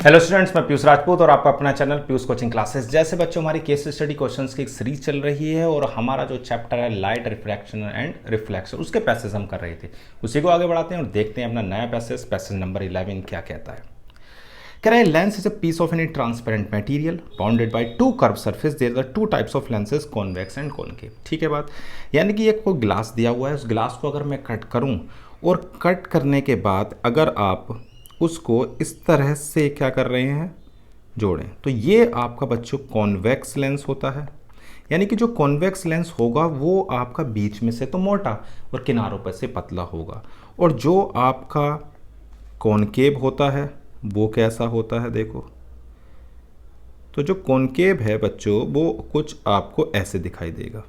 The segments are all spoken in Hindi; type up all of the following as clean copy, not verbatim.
हेलो स्टूडेंट्स, मैं पीयूष राजपूत और आपका अपना चैनल पीयूष कोचिंग क्लासेस। जैसे बच्चों हमारी केस स्टडी क्वेश्चंस की एक सीरीज चल रही है और हमारा जो चैप्टर है लाइट रिफ्रैक्शन एंड रिफ्लेक्शन, उसके पैसेज हम कर रहे थे। उसी को आगे बढ़ाते हैं और देखते हैं अपना नया पैसेज नंबर 11 क्या कहता है। कह रहे हैं lens is a piece of any transparent material bounded by two curve surface, there are two types of lenses, convex and concave. ठीक है बात, यानी कि एक कोई ग्लास दिया हुआ है, उस ग्लास को अगर मैं कट करूं और कट करने के बाद अगर आप उसको इस तरह से क्या कर रहे हैं, जोड़ें, तो ये आपका बच्चों कॉन्वेक्स लेंस होता है। यानी कि जो कॉन्वेक्स लेंस होगा वो आपका बीच में से तो मोटा और किनारों पर से पतला होगा, और जो आपका कॉनकेव होता है वो कैसा होता है, देखो। तो जो कॉनकेव है बच्चों वो कुछ आपको ऐसे दिखाई देगा,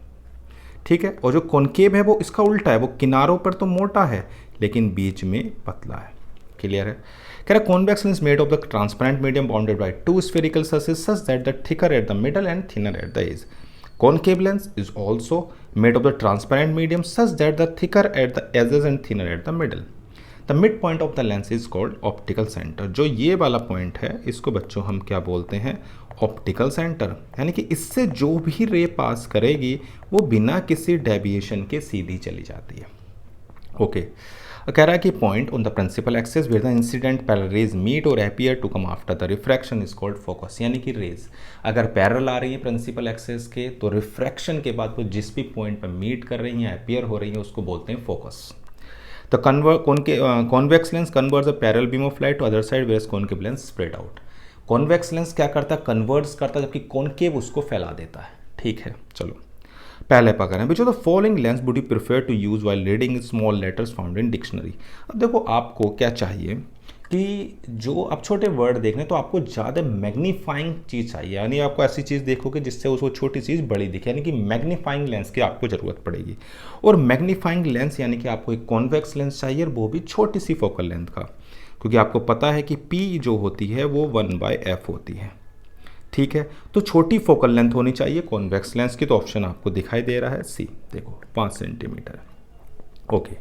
ठीक है। और जो कॉनकेव है वो इसका उल्टा है, वो किनारों पर तो मोटा है लेकिन बीच में पतला है। क्लियर है। कह रहा convex lens made of the transparent medium bounded by two spherical surface such that the thicker at the middle and thinner at the edge. Concave lens is also made of the transparent medium such that the thicker at the edges and thinner at the middle. The mid point of the lens is called optical centre. जो ये वाला पॉइंट है इसको बच्चों हम क्या बोलते हैं, ऑप्टिकल सेंटर। यानी कि इससे जो भी रे पास करेगी वो बिना किसी डेविएशन के सीधी चली जाती है। ओके, कह रहा है कि point on the principal axis where the incident parallel rays meet और appear to come after the refraction is called focus. यानी कि रेज अगर पैरेलल आ रही है प्रिंसिपल एक्सिस के, तो रिफ्रैक्शन के बाद वो जिस भी पॉइंट पर मीट कर रही हैं, अपीयर हो रही हैं, उसको बोलते हैं focus. The convex lens converts a parallel beam of light to other side where concave lens spread out. Convex lens क्या करता है, कन्वर्ट्स करता है, जबकि कॉनकेव उसको फैला देता है। ठीक है, चलो पहले पकड़ हैं। Which of the following lens would you prefer to use while reading small letters found in dictionary. अब देखो आपको क्या चाहिए कि जो आप छोटे वर्ड देख रहे हैं तो आपको ज़्यादा मैग्नीफाइंग चीज़ चाहिए, यानी आपको ऐसी चीज़ देखोगे जिससे उसको छोटी चीज़ बड़ी दिखे, यानी कि मैग्नीफाइंग लेंस की आपको ज़रूरत पड़ेगी। और मैग्नीफाइंग लेंस यानी कि आपको एक कॉन्वेक्स लेंस चाहिए, और वो भी छोटी सी फोकल लेंथ का, क्योंकि आपको पता है कि पी जो होती है वो 1/f होती है। ठीक है, तो छोटी फोकल लेंथ होनी चाहिए कॉन्वेक्स लेंस की, तो ऑप्शन आपको दिखाई दे रहा है सी, देखो 5 सेंटीमीटर। ओके,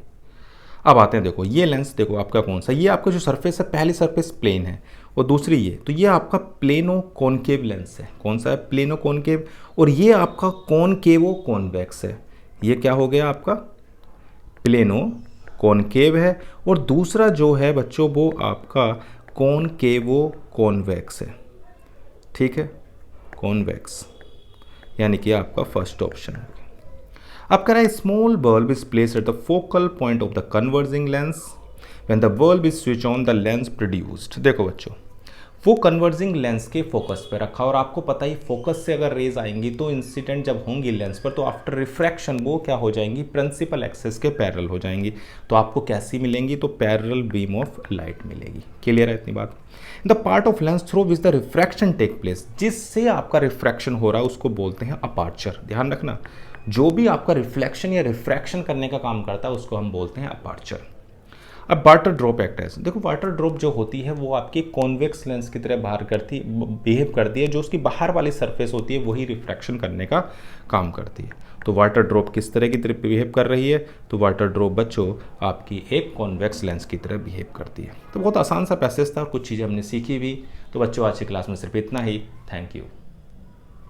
अब आते हैं, देखो ये लेंस देखो आपका कौन सा, ये आपका जो सरफेस है, पहली सरफेस प्लेन है और दूसरी ये, तो ये आपका प्लेनो कॉनकेव लेंस है। कौन सा है, प्लेनो कॉनकेव। और ये आपका कॉनकेवो कॉन्वेक्स है। ये क्या हो गया आपका, प्लेनो कॉनकेव है, और दूसरा जो है बच्चों वो आपका कॉनकेवो कॉन्वेक्स है। ठीक है, कॉन्वेक्स, यानी कि आपका फर्स्ट ऑप्शन है। अब कह रहा है small bulb is placed at the focal point of the converging lens when the bulb is switch on the lens produced. देखो बच्चों, वो कन्वर्जिंग लेंस के फोकस पे रखा, और आपको पता ही फोकस से अगर रेज आएंगी तो इंसिडेंट जब होंगी लेंस पर, तो आफ्टर रिफ्रैक्शन वो क्या हो जाएंगी, प्रिंसिपल एक्सिस के पैरेलल हो जाएंगी। तो आपको कैसी मिलेंगी, तो पैरेलल बीम ऑफ लाइट मिलेगी। क्लियर है इतनी बात। The part of lens through which the refraction take place, जिससे आपका रिफ्रैक्शन हो रहा है उसको बोलते हैं अपार्चर। ध्यान रखना, जो भी आपका रिफ्लेक्शन या रिफ्रैक्शन करने का काम करता है उसको हम बोलते हैं अपार्चर। अब वाटर ड्रॉप एक्ट है, देखो वाटर ड्रॉप जो होती है वो आपकी कॉन्वेक्स लेंस की तरह बिहेव करती है। जो उसकी बाहर वाली सरफेस होती है वही रिफ्रैक्शन करने का काम करती है। तो वाटर ड्रॉप किस तरह की तरह बिहेव कर रही है, तो वाटर ड्रॉप बच्चों आपकी एक कॉन्वेक्स लेंस की तरह बिहेव करती है। तो बहुत आसान सा पैसेज था, कुछ चीज़ें हमने सीखी भी। तो बच्चों आज की क्लास में सिर्फ इतना ही। Thank you.